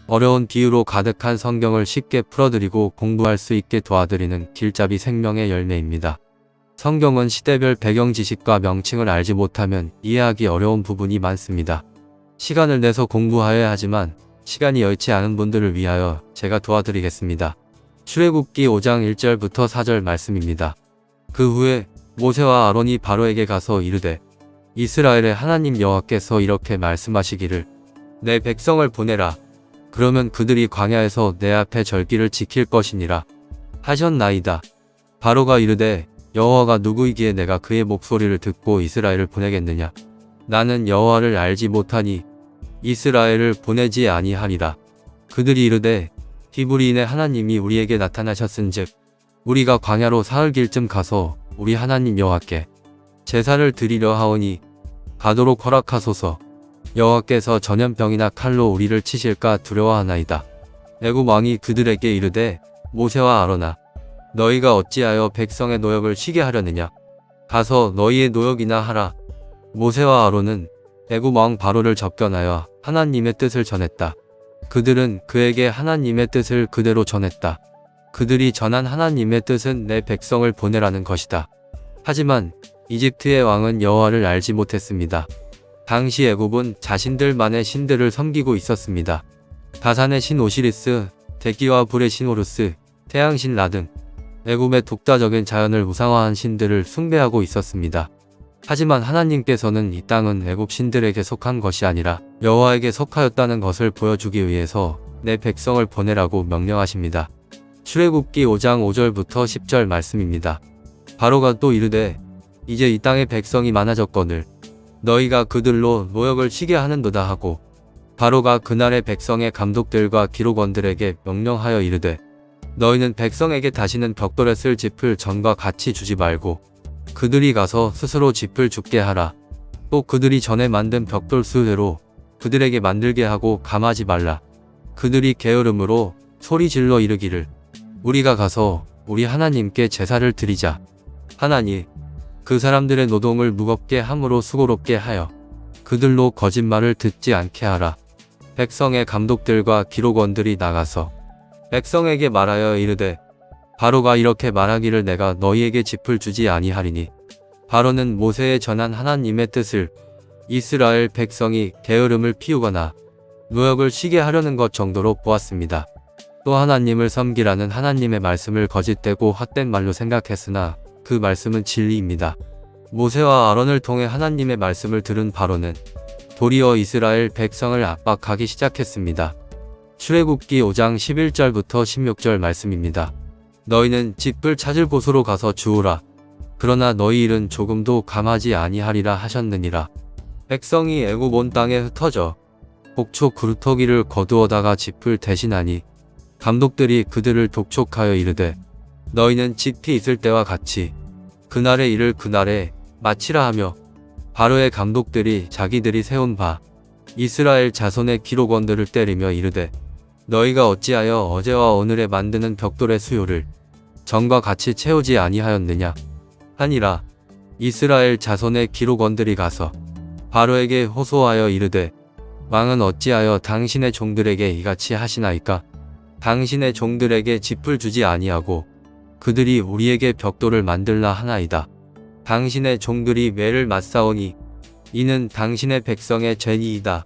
어려운 비유로 가득한 성경을 쉽게 풀어드리고 공부할 수 있게 도와드리는 길잡이 생명의 열매입니다. 성경은 시대별 배경 지식과 명칭을 알지 못하면 이해하기 어려운 부분이 많습니다. 시간을 내서 공부하여야 하지만 시간이 여의치 않은 분들을 위하여 제가 도와드리겠습니다. 출애굽기 5장 1절부터 4절 말씀입니다. 그 후에 모세와 아론이 바로에게 가서 이르되 이스라엘의 하나님 여호와께서 이렇게 말씀하시기를 내 백성을 보내라. 그러면 그들이 광야에서 내 앞에 절기를 지킬 것이니라 하셨나이다. 바로가 이르되 여호와가 누구이기에 내가 그의 목소리를 듣고 이스라엘을 보내겠느냐. 나는 여호와를 알지 못하니 이스라엘을 보내지 아니하리라. 그들이 이르되 히브리인의 하나님이 우리에게 나타나셨은즉 우리가 광야로 사흘 길쯤 가서 우리 하나님 여호와께 제사를 드리려 하오니 가도록 허락하소서. 여호와께서 전염병이나 칼로 우리를 치실까 두려워하나이다. 애굽 왕이 그들에게 이르되 모세와 아론아 너희가 어찌하여 백성의 노역을 쉬게 하려느냐. 가서 너희의 노역이나 하라. 모세와 아론은 애굽 왕 바로를 접견하여 하나님의 뜻을 전했다. 그들은 그에게 하나님의 뜻을 그대로 전했다. 그들이 전한 하나님의 뜻은 내 백성을 보내라는 것이다. 하지만 이집트의 왕은 여호와를 알지 못했습니다. 당시 애굽은 자신들만의 신들을 섬기고 있었습니다. 다산의 신 오시리스, 대기와 불의 신 호루스, 태양신 라 등 애굽의 독자적인 자연을 우상화한 신들을 숭배하고 있었습니다. 하지만 하나님께서는 이 땅은 애굽 신들에게 속한 것이 아니라 여호와에게 속하였다는 것을 보여주기 위해서 내 백성을 보내라고 명령하십니다. 출애굽기 5장 5절부터 10절 말씀입니다. 바로가 또 이르되 이제 이 땅의 백성이 많아졌거늘 너희가 그들로 노역을 쉬게 하는도다 하고 바로가 그날의 백성의 감독들과 기록원들에게 명령하여 이르되 너희는 백성에게 다시는 벽돌에 쓸 짚을 전과 같이 주지 말고 그들이 가서 스스로 짚을 줍게 하라. 또 그들이 전에 만든 벽돌 수대로 그들에게 만들게 하고 감하지 말라. 그들이 게으름으로 소리질러 이르기를 우리가 가서 우리 하나님께 제사를 드리자 하나니 그 사람들의 노동을 무겁게 함으로 수고롭게 하여 그들로 거짓말을 듣지 않게 하라. 백성의 감독들과 기록원들이 나가서 백성에게 말하여 이르되 바로가 이렇게 말하기를 내가 너희에게 짚을 주지 아니하리니 바로는 모세에 전한 하나님의 뜻을 이스라엘 백성이 게으름을 피우거나 노역을 쉬게 하려는 것 정도로 보았습니다. 또 하나님을 섬기라는 하나님의 말씀을 거짓되고 헛된 말로 생각했으나 그 말씀은 진리입니다. 모세와 아론을 통해 하나님의 말씀을 들은 바로는 도리어 이스라엘 백성을 압박하기 시작했습니다. 출애굽기 5장 11절부터 16절 말씀입니다. 너희는 짚을 찾을 곳으로 가서 주우라. 그러나 너희 일은 조금도 감하지 아니하리라 하셨느니라. 백성이 애굽 온 땅에 흩어져 복초 그루터기를 거두어다가 짚을 대신하니 감독들이 그들을 독촉하여 이르되 너희는 짚이 있을 때와 같이 그날의 일을 그날에 마치라 하며 바로의 감독들이 자기들이 세운 바 이스라엘 자손의 기록원들을 때리며 이르되 너희가 어찌하여 어제와 오늘에 만드는 벽돌의 수요를 전과 같이 채우지 아니하였느냐 하니라. 이스라엘 자손의 기록원들이 가서 바로에게 호소하여 이르되 왕은 어찌하여 당신의 종들에게 이같이 하시나이까. 당신의 종들에게 짚을 주지 아니하고 그들이 우리에게 벽돌을 만들라 하나이다. 당신의 종들이 매를 맞사오니 이는 당신의 백성의 죄니이다.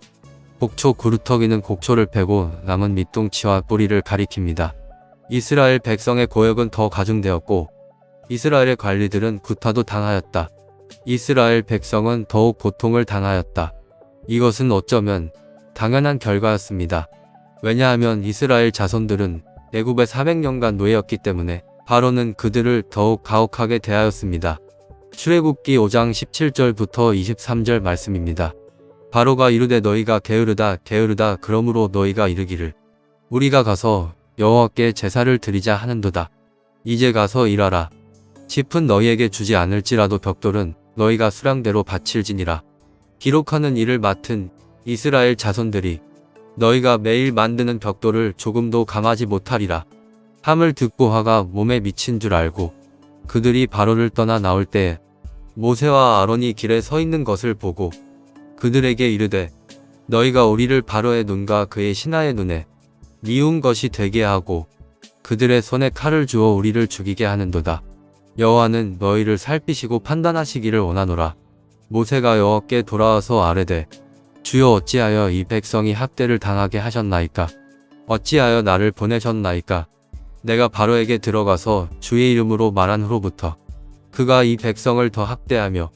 복초 그루터기는 곡초를 패고 남은 밑둥치와 뿌리를 가리킵니다. 이스라엘 백성의 고역은 더 가중되었고 이스라엘의 관리들은 구타도 당하였다. 이스라엘 백성은 더욱 고통을 당하였다. 이것은 어쩌면 당연한 결과였습니다. 왜냐하면 이스라엘 자손들은 애굽에 400년간 노예였기 때문에 바로는 그들을 더욱 가혹하게 대하였습니다. 출애굽기 5장 17절부터 23절 말씀입니다. 바로가 이르되 너희가 게으르다 게으르다 그러므로 너희가 이르기를 우리가 가서 여호와께 제사를 드리자 하는도다. 이제 가서 일하라. 짚은 너희에게 주지 않을지라도 벽돌은 너희가 수량대로 바칠지니라. 기록하는 일을 맡은 이스라엘 자손들이 너희가 매일 만드는 벽돌을 조금도 감하지 못하리라 함을 듣고 화가 몸에 미친 줄 알고 그들이 바로를 떠나 나올 때에 모세와 아론이 길에 서 있는 것을 보고 그들에게 이르되 너희가 우리를 바로의 눈과 그의 신하의 눈에 미운 것이 되게 하고 그들의 손에 칼을 주어 우리를 죽이게 하는도다. 여호와는 너희를 살피시고 판단하시기를 원하노라. 모세가 여호와께 돌아와서 아뢰되 주여 어찌하여 이 백성이 학대를 당하게 하셨나이까? 어찌하여 나를 보내셨나이까? 내가 바로에게 들어가서 주의 이름으로 말한 후로부터 그가 이 백성을 더 학대하며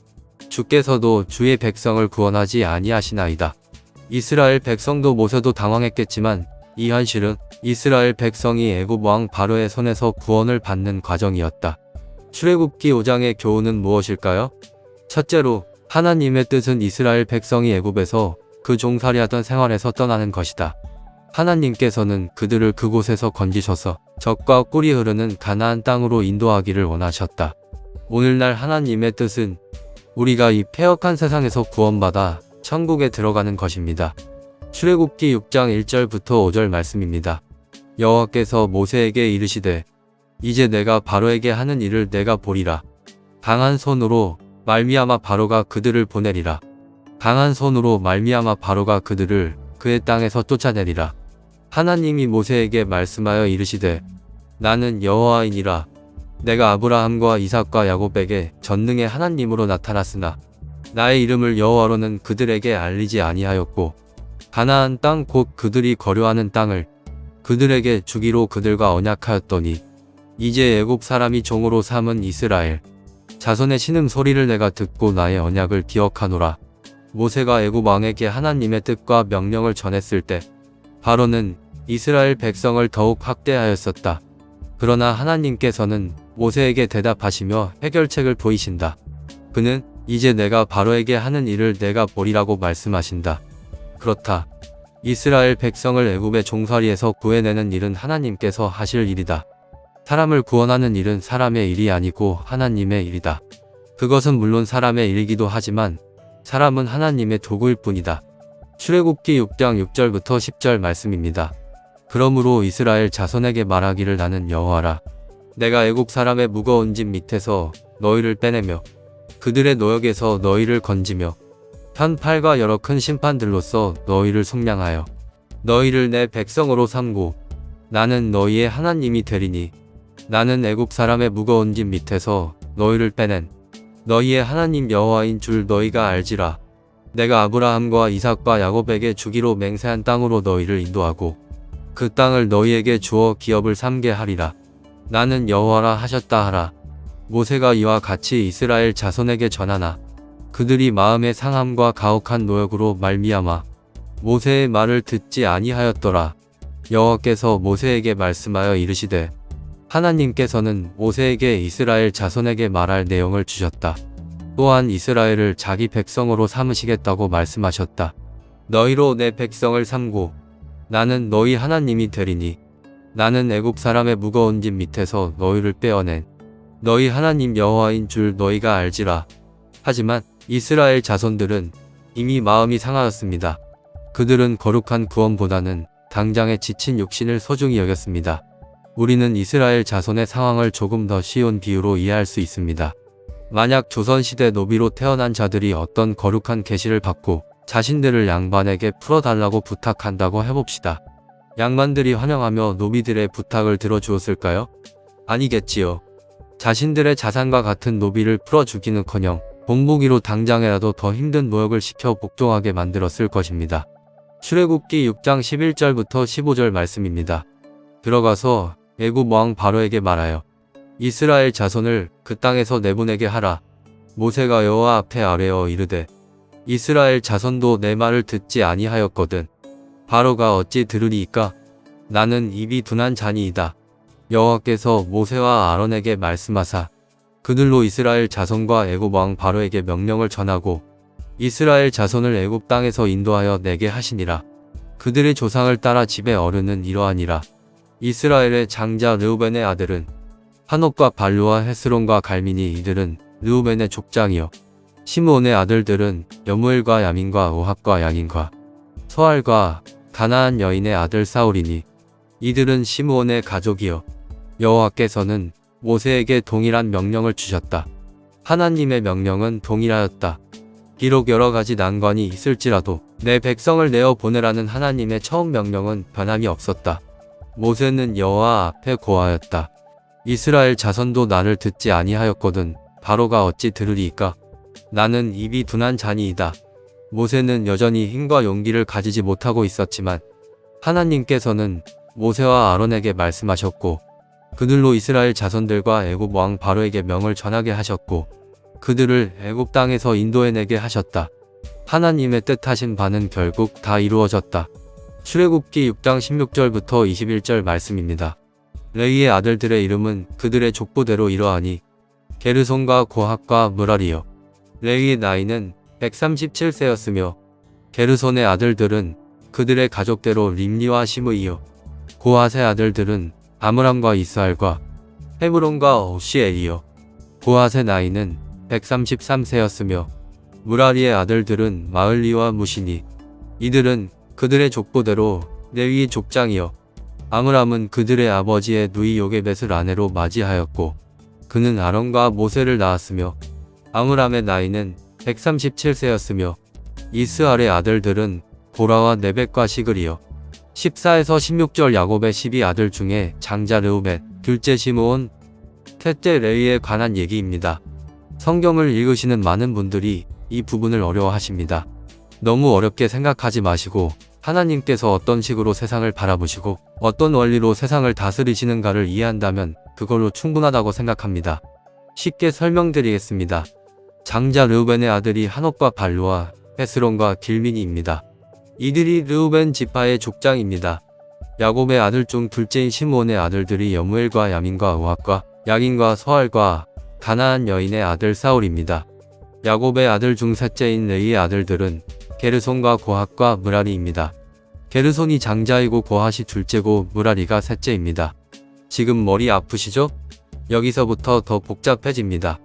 주께서도 주의 백성을 구원하지 아니하시나이다. 이스라엘 백성도 모세도 당황했겠지만 이 현실은 이스라엘 백성이 애굽 왕 바로의 손에서 구원을 받는 과정이었다. 출애굽기 5장의 교훈은 무엇일까요? 첫째로 하나님의 뜻은 이스라엘 백성이 애굽에서 그 종살이하던 생활에서 떠나는 것이다. 하나님께서는 그들을 그곳에서 건지셔서 젖과 꿀이 흐르는 가나안 땅으로 인도하기를 원하셨다. 오늘날 하나님의 뜻은 우리가 이 패역한 세상에서 구원받아 천국에 들어가는 것입니다. 출애굽기 6장 1절부터 5절 말씀입니다. 여호와께서 모세에게 이르시되 이제 내가 바로에게 하는 일을 내가 보리라. 강한 손으로 말미암아 바로가 그들을 보내리라. 강한 손으로 말미암아 바로가 그들을 그의 땅에서 쫓아내리라. 하나님이 모세에게 말씀하여 이르시되 나는 여호와이니라. 내가 아브라함과 이삭과 야곱에게 전능의 하나님으로 나타났으나 나의 이름을 여호와로는 그들에게 알리지 아니하였고 가나안 땅 곧 그들이 거류하는 땅을 그들에게 주기로 그들과 언약하였더니 이제 애굽 사람이 종으로 삼은 이스라엘 자손의 신음 소리를 내가 듣고 나의 언약을 기억하노라. 모세가 애굽 왕에게 하나님의 뜻과 명령을 전했을 때 바로는 이스라엘 백성을 더욱 학대하였었다. 그러나 하나님께서는 모세에게 대답하시며 해결책을 보이신다. 그는 이제 내가 바로에게 하는 일을 내가 보리라고 말씀하신다. 그렇다. 이스라엘 백성을 애굽의 종살이에서 구해내는 일은 하나님께서 하실 일이다. 사람을 구원하는 일은 사람의 일이 아니고 하나님의 일이다. 그것은 물론 사람의 일이기도 하지만 사람은 하나님의 도구일 뿐이다. 출애굽기 6장 6절부터 10절 말씀입니다. 그러므로 이스라엘 자손에게 말하기를 나는 여호와라. 내가 애굽 사람의 무거운 짐 밑에서 너희를 빼내며 그들의 노역에서 너희를 건지며 편팔과 여러 큰 심판들로서 너희를 속량하여 너희를 내 백성으로 삼고 나는 너희의 하나님이 되리니 나는 애굽 사람의 무거운 짐 밑에서 너희를 빼낸 너희의 하나님 여호와인 줄 너희가 알지라. 내가 아브라함과 이삭과 야곱에게 주기로 맹세한 땅으로 너희를 인도하고 그 땅을 너희에게 주어 기업을 삼게 하리라. 나는 여호와라 하셨다 하라. 모세가 이와 같이 이스라엘 자손에게 전하나 그들이 마음의 상함과 가혹한 노역으로 말미암아 모세의 말을 듣지 아니하였더라. 여호와께서 모세에게 말씀하여 이르시되 하나님께서는 모세에게 이스라엘 자손에게 말할 내용을 주셨다. 또한 이스라엘을 자기 백성으로 삼으시겠다고 말씀하셨다. 너희로 내 백성을 삼고 나는 너희 하나님이 되리니 나는 애굽 사람의 무거운 짐 밑에서 너희를 빼어낸 너희 하나님 여호와인 줄 너희가 알지라. 하지만 이스라엘 자손들은 이미 마음이 상하였습니다. 그들은 거룩한 구원보다는 당장에 지친 육신을 소중히 여겼습니다. 우리는 이스라엘 자손의 상황을 조금 더 쉬운 비유로 이해할 수 있습니다. 만약 조선시대 노비로 태어난 자들이 어떤 거룩한 계시를 받고 자신들을 양반에게 풀어달라고 부탁한다고 해봅시다. 양반들이 환영하며 노비들의 부탁을 들어주었을까요? 아니겠지요. 자신들의 자산과 같은 노비를 풀어주기는커녕 본보기로 당장이라도 더 힘든 노역을 시켜 복종하게 만들었을 것입니다. 출애굽기 6장 11절부터 15절 말씀입니다. 들어가서 애굽 왕 바로에게 말하여 이스라엘 자손을 그 땅에서 내보내게 하라. 모세가 여호와 앞에 아뢰어 이르되 이스라엘 자손도 내 말을 듣지 아니하였거든 바로가 어찌 들으리이까? 나는 입이 둔한 자니이다. 여호와께서 모세와 아론에게 말씀하사 그들로 이스라엘 자손과 애굽 왕 바로에게 명령을 전하고 이스라엘 자손을 애굽 땅에서 인도하여 내게 하시니라. 그들의 조상을 따라 집의 어른은 이러하니라. 이스라엘의 장자 르우벤의 아들은 한옥과 발루와 헤스론과 갈미니 이들은 르우벤의 족장이요 시므온의 아들들은 여무엘과 야민과 오합과 양인과 소알과 가나안 여인의 아들 사울이니 이들은 시므온의 가족이요 여호와께서는 모세에게 동일한 명령을 주셨다. 하나님의 명령은 동일하였다. 비록 여러 가지 난관이 있을지라도 내 백성을 내어 보내라는 하나님의 처음 명령은 변함이 없었다. 모세는 여호와 앞에 고하였다. 이스라엘 자손도 나를 듣지 아니하였거든 바로가 어찌 들으리이까? 나는 입이 둔한 자니이다. 모세는 여전히 힘과 용기를 가지지 못하고 있었지만 하나님께서는 모세와 아론에게 말씀하셨고 그들로 이스라엘 자손들과 애굽 왕 바로에게 명을 전하게 하셨고 그들을 애굽 땅에서 인도해내게 하셨다. 하나님의 뜻하신 바는 결국 다 이루어졌다. 출애굽기 6장 16절부터 21절 말씀입니다. 레위의 아들들의 이름은 그들의 족보대로 이러하니 게르손과 고핫과 므라리요. 레위의 나이는 137세였으며 게르손의 아들들은 그들의 가족대로 림니와 시므이요. 고핫의 아들들은 아므람과 이스할과 헤브론과 오시엘이요. 고핫의 나이는 133세였으며 므라리의 아들들은 마을리와 무시니 이들은 그들의 족보대로 레위 족장이요. 아므람은 그들의 아버지의 누이 요게벳을 아내로 맞이하였고 그는 아론과 모세를 낳았으며 아므람의 나이는 137세였으며 이스할의 아들들은 보라와 네벳과 시글이요. 14에서 16절 야곱의 12아들 중에 장자 르우벳, 둘째 시므온, 셋째 레위에 관한 얘기입니다. 성경을 읽으시는 많은 분들이 이 부분을 어려워하십니다. 너무 어렵게 생각하지 마시고 하나님께서 어떤 식으로 세상을 바라보시고 어떤 원리로 세상을 다스리시는가를 이해한다면 그걸로 충분하다고 생각합니다. 쉽게 설명드리겠습니다. 장자 르우벤의 아들이 한옥과 발루와 헤스론과 길민이입니다. 이들이 르우벤 지파의 족장입니다. 야곱의 아들 중 둘째인 시므온의 아들들이 여무엘과 야민과 우핫과 야긴과 소알과 가나안 여인의 아들 사울입니다. 야곱의 아들 중 셋째인 레이의 아들들은 게르손과 고핫과 므라리입니다. 게르손이 장자이고 고핫이 둘째고 므라리가 셋째입니다. 지금 머리 아프시죠? 여기서부터 더 복잡해집니다.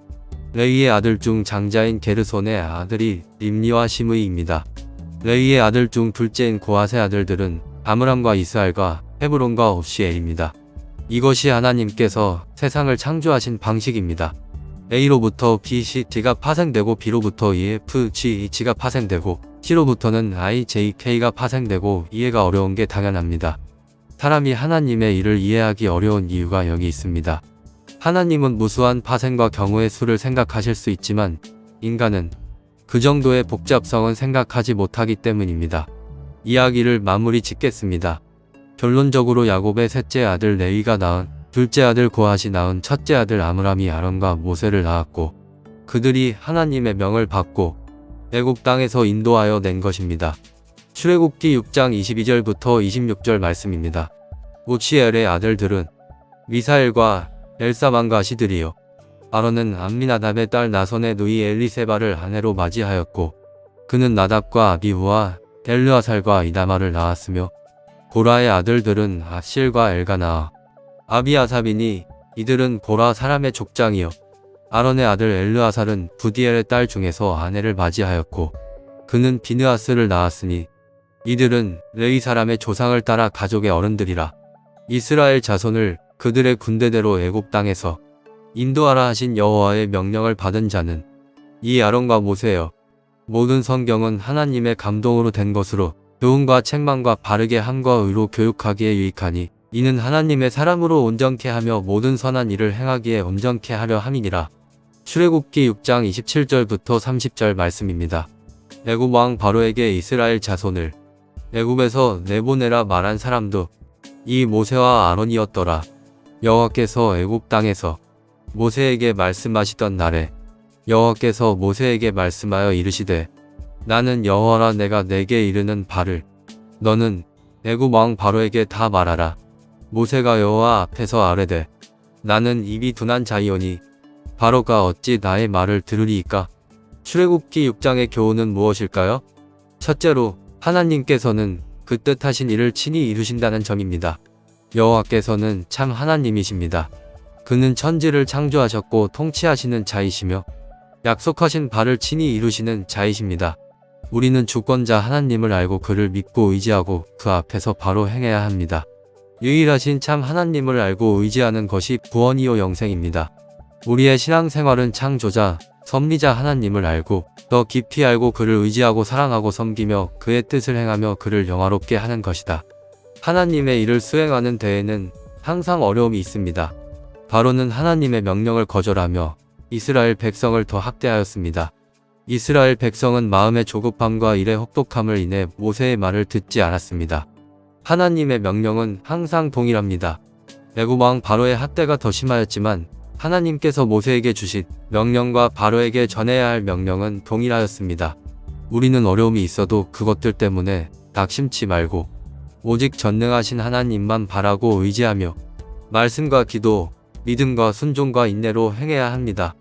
레이의 아들 중 장자인 게르손의 아들이 림니와 시므이입니다. 레이의 아들 중 둘째인 고핫의 아들들은 아므람과 이스할과 헤브론과 오시엘입니다. 이것이 하나님께서 세상을 창조하신 방식입니다. A로부터 B, C, D가 파생되고 B로부터 E, F, G, H가 파생되고 C로부터는 I, J, K가 파생되고 이해가 어려운 게 당연합니다. 사람이 하나님의 일을 이해하기 어려운 이유가 여기 있습니다. 하나님은 무수한 파생과 경우의 수를 생각하실 수 있지만 인간은 그 정도의 복잡성은 생각하지 못하기 때문입니다. 이야기를 마무리 짓겠습니다. 결론적으로 야곱의 셋째 아들 레위가 낳은 둘째 아들 고핫이 낳은 첫째 아들 아므람이 아론과 모세를 낳았고 그들이 하나님의 명을 받고 애굽 땅에서 인도하여 낸 것입니다. 출애굽기 6장 22절부터 26절 말씀입니다. 오치엘의 아들들은 미사엘과 엘사반과 시드리요. 아론은 암미나답의 딸 나손의 누이 엘리세바를 아내로 맞이하였고 그는 나답과 아비후와 엘르아살과 이다마를 낳았으며 보라의 아들들은 아실과 엘가나, 아비아삽이니 이들은 보라 사람의 족장이요. 아론의 아들 엘르아살은 부디엘의 딸 중에서 아내를 맞이하였고 그는 비느하스를 낳았으니 이들은 레위 사람의 조상을 따라 가족의 어른들이라. 이스라엘 자손을 그들의 군대대로 애굽 땅에서 인도하라 하신 여호와의 명령을 받은 자는 이 아론과 모세여. 모든 성경은 하나님의 감동으로 된 것으로 교훈과 책망과 바르게 함과 의로 교육하기에 유익하니 이는 하나님의 사람으로 온전케 하며 모든 선한 일을 행하기에 온전케 하려 함이니라. 출애굽기 6장 27절부터 30절 말씀입니다. 애굽 왕 바로에게 이스라엘 자손을 애굽에서 내보내라 말한 사람도 이 모세와 아론이었더라. 여호와께서 애굽 땅에서 모세에게 말씀하시던 날에 여호와께서 모세에게 말씀하여 이르시되 나는 여호와라. 내가 내게 이르는 바를 너는 애굽 왕 바로에게 다 말하라. 모세가 여호와 앞에서 아뢰되 나는 입이 둔한 자이오니 바로가 어찌 나의 말을 들으리이까? 출애굽기 6장의 교훈은 무엇일까요? 첫째로 하나님께서는 그 뜻하신 일을 친히 이루신다는 점입니다. 여호와께서는 참 하나님이십니다. 그는 천지를 창조하셨고 통치하시는 자이시며 약속하신 바를 친히 이루시는 자이십니다. 우리는 주권자 하나님을 알고 그를 믿고 의지하고 그 앞에서 바로 행해야 합니다. 유일하신 참 하나님을 알고 의지하는 것이 구원이요 영생입니다. 우리의 신앙생활은 창조자, 섭리자 하나님을 알고 더 깊이 알고 그를 의지하고 사랑하고 섬기며 그의 뜻을 행하며 그를 영화롭게 하는 것이다. 하나님의 일을 수행하는 데에는 항상 어려움이 있습니다. 바로는 하나님의 명령을 거절하며 이스라엘 백성을 더 학대하였습니다. 이스라엘 백성은 마음의 조급함과 일의 혹독함을 인해 모세의 말을 듣지 않았습니다. 하나님의 명령은 항상 동일합니다. 애굽 왕 바로의 학대가 더 심하였지만 하나님께서 모세에게 주신 명령과 바로에게 전해야 할 명령은 동일하였습니다. 우리는 어려움이 있어도 그것들 때문에 낙심치 말고 오직 전능하신 하나님만 바라고 의지하며 말씀과 기도, 믿음과 순종과 인내로 행해야 합니다.